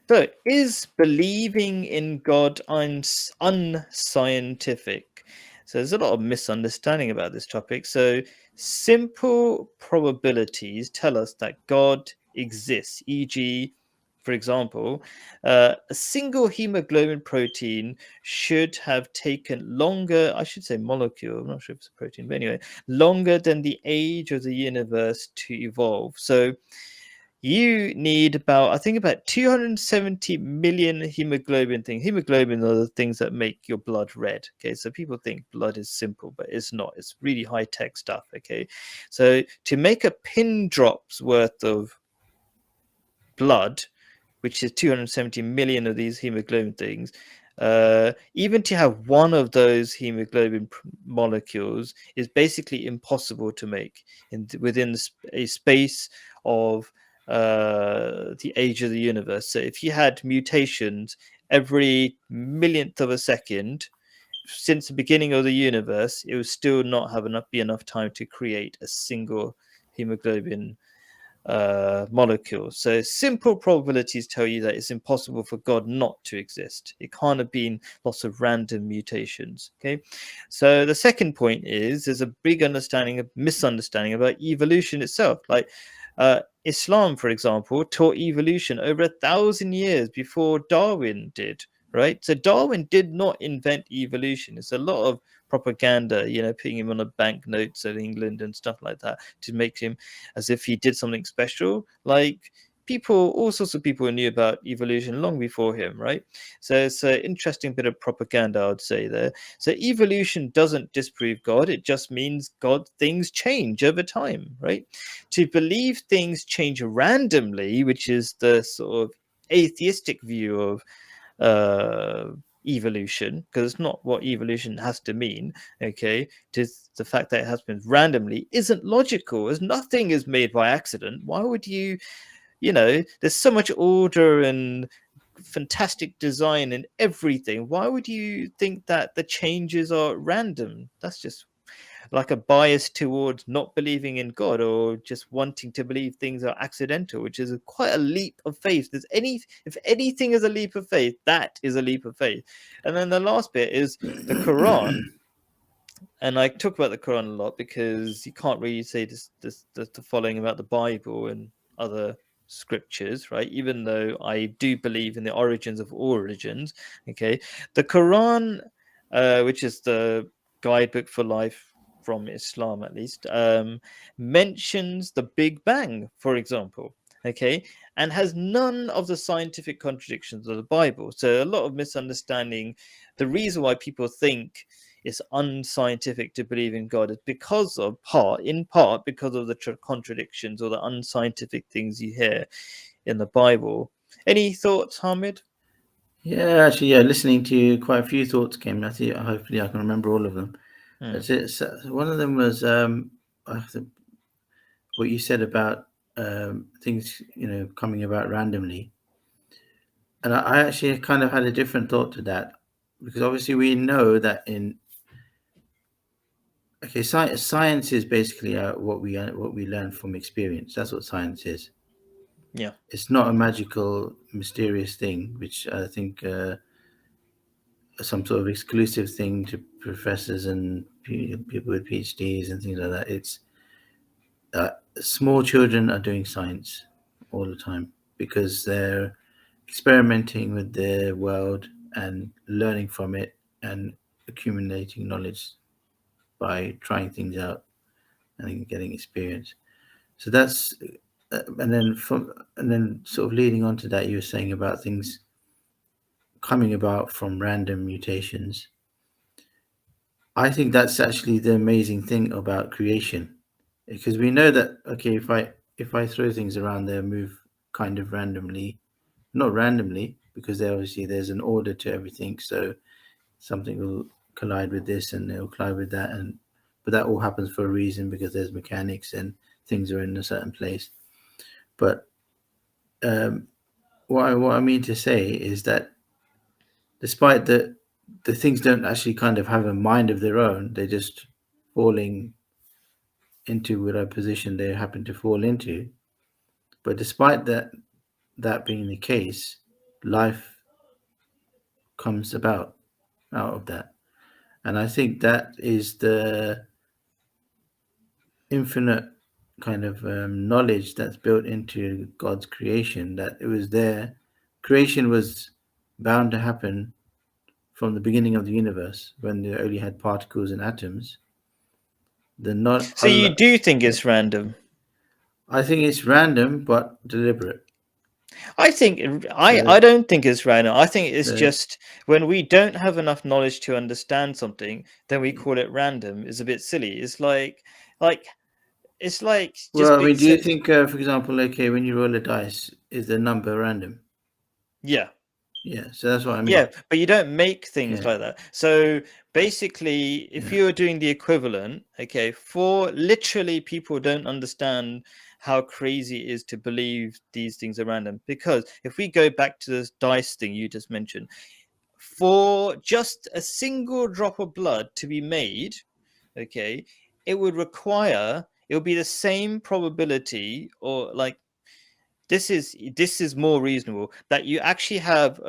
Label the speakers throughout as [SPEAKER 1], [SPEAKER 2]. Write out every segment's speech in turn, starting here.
[SPEAKER 1] So, is believing in God unscientific? So, there's a lot of misunderstanding about this topic. So, simple probabilities tell us that God exists, e.g., for example, a single hemoglobin protein should have taken longer, I should say molecule, I'm not sure if it's a protein, but anyway, longer than the age of the universe to evolve. So, you need about, I think, about 270 million hemoglobin things. Hemoglobin are the things that make your blood red. Okay, so people think blood is simple, but it's not. It's really high tech stuff. Okay, so to make a pin drop's worth of blood, which is 270 million of these hemoglobin things, even to have one of those hemoglobin molecules is basically impossible to make within a space of the age of the universe. So if you had mutations every millionth of a second since the beginning of the universe, it would still not be enough time to create a single hemoglobin molecules. So simple probabilities tell you that it's impossible for God not to exist. It can't have been lots of random mutations. Okay. So the second point is there's a big misunderstanding about evolution itself. Like Islam, for example, taught evolution over 1,000 years before Darwin did. Right. So Darwin did not invent evolution. It's a lot of propaganda, putting him on a banknotes in England and stuff like that to make him as if he did something special. Like all sorts of people knew about evolution long before him, right? So it's an interesting bit of propaganda, I would say there. So evolution doesn't disprove God; it just means things change over time, right? To believe things change randomly, which is the sort of atheistic view of evolution, because it's not what evolution has to mean. Okay, just the fact that it happens randomly isn't logical, as nothing is made by accident. Why would there's so much order and fantastic design in everything. Why would you think that the changes are random? That's just like a bias towards not believing in God, or just wanting to believe things are accidental, which is quite a leap of faith. If anything is a leap of faith, that is a leap of faith. And then the last bit is the Quran. And I talk about the Quran a lot because you can't really say the following about the Bible and other scriptures, right? Even though I do believe in the origins of all religions. Okay, the Quran, which is the guidebook for life from Islam, at least, mentions the Big Bang, for example. Okay, and has none of the scientific contradictions of the Bible. So a lot of misunderstanding. The reason why people think it's unscientific to believe in God is in part because of the contradictions or the unscientific things you hear in the Bible. Any thoughts, Hamid?
[SPEAKER 2] Yeah, actually, yeah. Listening to you, quite a few thoughts came. I think hopefully I can remember all of them. That's it. So one of them was I think what you said about things, coming about randomly, and I actually kind of had a different thought to that, because obviously we know that science is basically what we learn from experience. That's what science is.
[SPEAKER 1] Yeah.
[SPEAKER 2] It's not a magical, mysterious thing, which I think some sort of exclusive thing to professors and people with PhDs and things like that. It's uh, small children are doing science all the time because they're experimenting with their world and learning from it and accumulating knowledge by trying things out and getting experience. So that's and then sort of leading on to that, you were saying about things coming about from random mutations. I think that's actually the amazing thing about creation, because we know that okay, if I throw things around, they move kind of randomly, not randomly, because there's an order to everything. So something will collide with this and it'll collide with that, and but that all happens for a reason because there's mechanics and things are in a certain place. But um, what I mean to say is that despite the things don't actually kind of have a mind of their own, they're just falling into whatever position they happen to fall into. But despite that being the case, life comes about out of that. And I think that is the infinite kind of knowledge that's built into God's creation, that it was there. Creation was bound to happen from the beginning of the universe when they only had particles and atoms. The not
[SPEAKER 1] So you
[SPEAKER 2] Allah,
[SPEAKER 1] do think
[SPEAKER 2] yeah.
[SPEAKER 1] it's random?
[SPEAKER 2] I think it's random but deliberate.
[SPEAKER 1] I think
[SPEAKER 2] So
[SPEAKER 1] I don't think it's random. I think it's
[SPEAKER 2] the
[SPEAKER 1] just when we don't have enough knowledge to understand something, then we call it random. It's a bit silly. Like it's like
[SPEAKER 2] well,
[SPEAKER 1] just
[SPEAKER 2] I mean,
[SPEAKER 1] being
[SPEAKER 2] do you
[SPEAKER 1] said.
[SPEAKER 2] think, for example, okay, when you roll a dice, is the number random?
[SPEAKER 1] Yeah.
[SPEAKER 2] Yeah, so that's what I
[SPEAKER 1] Yeah,
[SPEAKER 2] mean.
[SPEAKER 1] but you don't make things
[SPEAKER 2] Yeah,
[SPEAKER 1] like that. So basically, if
[SPEAKER 2] yeah,
[SPEAKER 1] you're doing the equivalent, okay, for literally people don't understand how crazy it is to believe these things are random. Because if we go back to this dice thing you just mentioned, for just a single drop of blood to be made, okay, it would be the same probability, or like this is more reasonable, that you actually have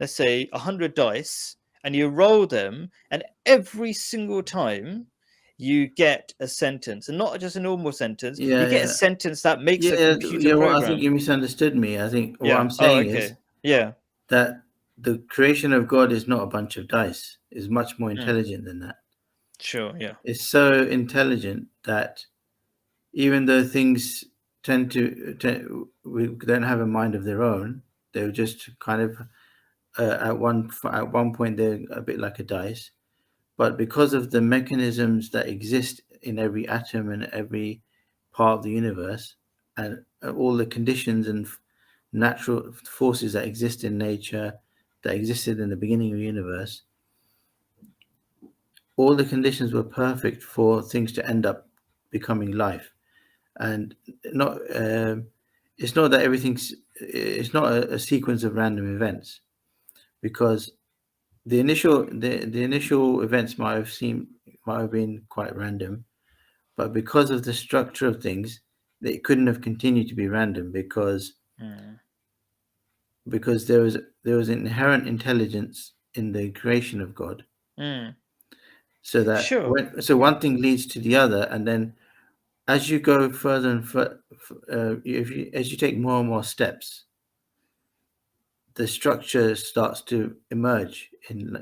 [SPEAKER 1] let's say 100 dice, and you roll them, and every single time you get a sentence, and not just a normal sentence, you
[SPEAKER 2] yeah,
[SPEAKER 1] get a
[SPEAKER 2] yeah,
[SPEAKER 1] sentence that makes a
[SPEAKER 2] yeah,
[SPEAKER 1] computer
[SPEAKER 2] yeah. Well, I think
[SPEAKER 1] program.
[SPEAKER 2] you misunderstood me. I think what
[SPEAKER 1] Yeah.
[SPEAKER 2] I'm
[SPEAKER 1] Oh,
[SPEAKER 2] saying is
[SPEAKER 1] okay. Yeah.
[SPEAKER 2] that the creation of God is not a bunch of dice. Is much more
[SPEAKER 1] Mm,
[SPEAKER 2] intelligent than that.
[SPEAKER 1] sure. Yeah.
[SPEAKER 2] It's so intelligent that even though things we don't have a mind of their own, they're just kind of at one point they're a bit like a dice, but because of the mechanisms that exist in every atom and every part of the universe, and all the conditions and natural forces that exist in nature, that existed in the beginning of the universe, all the conditions were perfect for things to end up becoming life. And not it's not that everything's it's not a sequence of random events, because the initial events might have been quite random, but because of the structure of things, they couldn't have continued to be random,
[SPEAKER 1] Mm,
[SPEAKER 2] because there was inherent intelligence in the creation of God,
[SPEAKER 1] mm,
[SPEAKER 2] so that
[SPEAKER 1] sure.
[SPEAKER 2] one thing leads to the other, and then as you go further and further, if you as you take more and more steps, the structure starts to emerge in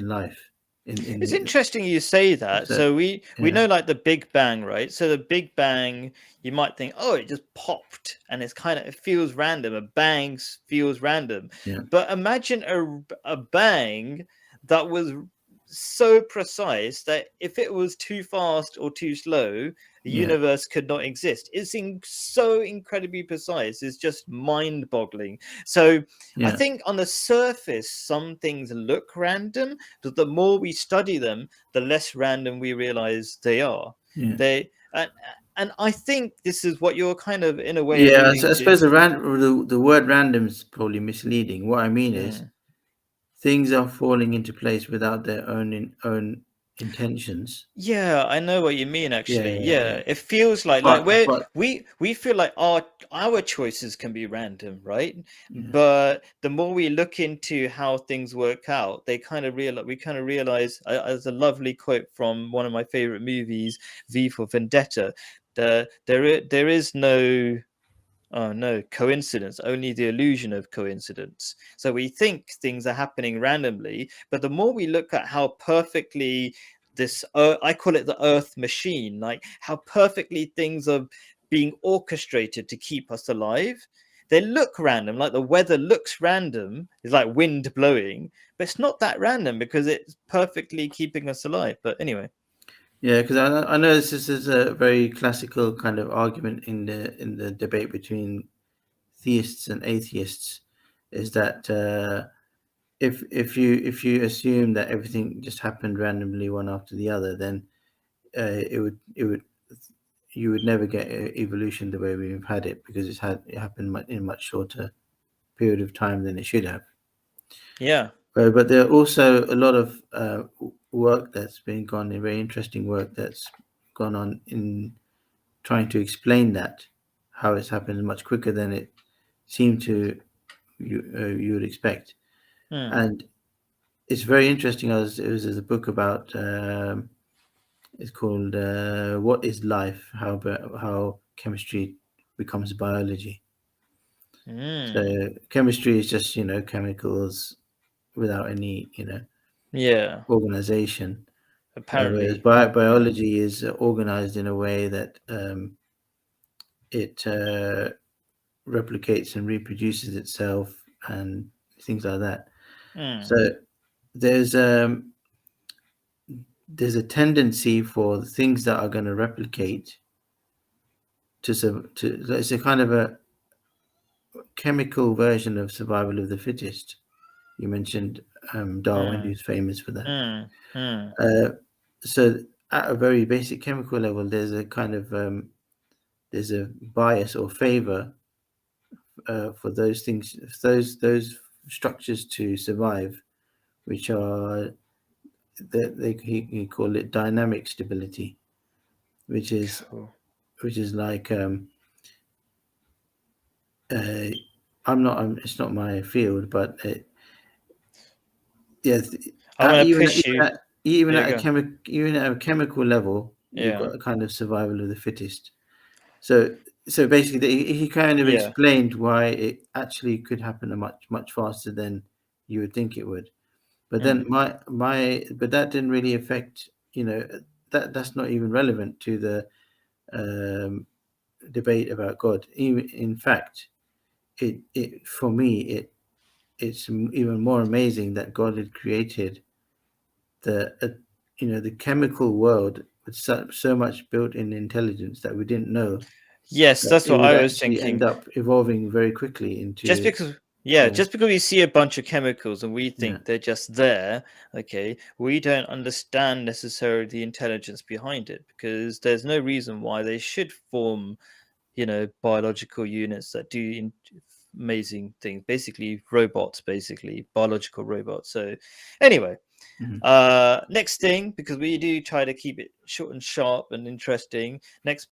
[SPEAKER 2] life.
[SPEAKER 1] It's
[SPEAKER 2] In
[SPEAKER 1] interesting you say that.
[SPEAKER 2] so
[SPEAKER 1] So we
[SPEAKER 2] yeah,
[SPEAKER 1] know like the Big Bang, right? So the Big Bang, you might think, oh, it just popped, and it feels random. A bang feels random,
[SPEAKER 2] yeah,
[SPEAKER 1] but imagine a bang that was so precise that if it was too fast or too slow, the
[SPEAKER 2] yeah,
[SPEAKER 1] universe could not exist. So incredibly precise. It's just mind-boggling. So I
[SPEAKER 2] yeah,
[SPEAKER 1] think on the surface, some things look random, but the more we study them, the less random we realize they are.
[SPEAKER 2] yeah.
[SPEAKER 1] They and I think this is what you're kind of in a way
[SPEAKER 2] Yeah,
[SPEAKER 1] alluding
[SPEAKER 2] so I
[SPEAKER 1] to.
[SPEAKER 2] suppose the word random is probably misleading. What I mean is
[SPEAKER 1] Mm.
[SPEAKER 2] things are falling into place without their own intentions.
[SPEAKER 1] Yeah, I know what you mean
[SPEAKER 2] Yeah,
[SPEAKER 1] actually.
[SPEAKER 2] yeah, yeah.
[SPEAKER 1] Yeah, it feels like
[SPEAKER 2] But
[SPEAKER 1] where
[SPEAKER 2] but
[SPEAKER 1] we feel like our choices can be random, right?
[SPEAKER 2] yeah,
[SPEAKER 1] But the more we look into how things work out, we kind of realize, as a lovely quote from one of my favorite movies, V for Vendetta, there is no, oh no, coincidence, only the illusion of coincidence. So we think things are happening randomly, but the more we look at how perfectly I call it the Earth machine, like how perfectly things are being orchestrated to keep us alive. They look random, like the weather looks random, it's like wind blowing, but it's not that random because it's perfectly keeping us alive. But anyway.
[SPEAKER 2] yeah. Because I know this is a very classical kind of argument in the debate between theists and atheists, is that if you assume that everything just happened randomly one after the other, then it would you would never get evolution the way we've had it, because it happened in a much shorter period of time than it should have.
[SPEAKER 1] Yeah.
[SPEAKER 2] But there are also a lot of work that's been gone, very interesting work that's gone on in trying to explain that, how it's happened much quicker than it seemed to. you would expect.
[SPEAKER 1] Mm.
[SPEAKER 2] And it's very interesting. There's a book about it's called "What Is Life? How chemistry becomes biology."
[SPEAKER 1] Mm.
[SPEAKER 2] So chemistry is just chemicals without any
[SPEAKER 1] Yeah.
[SPEAKER 2] organization, whereas
[SPEAKER 1] Apparently.
[SPEAKER 2] biology is organized in a way that it replicates and reproduces itself and things like that. So
[SPEAKER 1] Mm.
[SPEAKER 2] there's um, there's a tendency for things that are going to replicate to it's a kind of a chemical version of survival of the fittest. You mentioned Darwin,
[SPEAKER 1] Mm.
[SPEAKER 2] who's famous for that.
[SPEAKER 1] Mm. Mm.
[SPEAKER 2] Uh, so at a very basic chemical level, there's a bias or favor for those things, those structures to survive, which are he call it dynamic stability, which is
[SPEAKER 1] Cool.
[SPEAKER 2] which is like uh, it's not my field, but yeah,
[SPEAKER 1] I'm gonna
[SPEAKER 2] even
[SPEAKER 1] push you. Yeah, go.
[SPEAKER 2] even at a chemical level, you've
[SPEAKER 1] Yeah.
[SPEAKER 2] got a kind of survival of the fittest. So so basically, he kind of
[SPEAKER 1] Yeah.
[SPEAKER 2] explained why it actually could happen a much faster than you would think it would. But then
[SPEAKER 1] Mm.
[SPEAKER 2] but that didn't really affect that's not even relevant to the um, debate about God. Even in fact, it for me even more amazing that God had created the chemical world with so much built-in intelligence that we didn't know
[SPEAKER 1] Yes,
[SPEAKER 2] that
[SPEAKER 1] that's
[SPEAKER 2] it
[SPEAKER 1] what
[SPEAKER 2] would
[SPEAKER 1] I was
[SPEAKER 2] actually
[SPEAKER 1] thinking.
[SPEAKER 2] end up evolving very quickly
[SPEAKER 1] Just
[SPEAKER 2] into
[SPEAKER 1] because, yeah,
[SPEAKER 2] yeah
[SPEAKER 1] just because we see a bunch of chemicals and we
[SPEAKER 2] yeah
[SPEAKER 1] think they're just there, okay, we don't understand necessarily the intelligence behind it, because there's no reason why they should form, biological units that do amazing things, basically robots, basically biological robots. So anyway,
[SPEAKER 2] mhm.
[SPEAKER 1] next thing, because we do try to keep it short and sharp and interesting. Next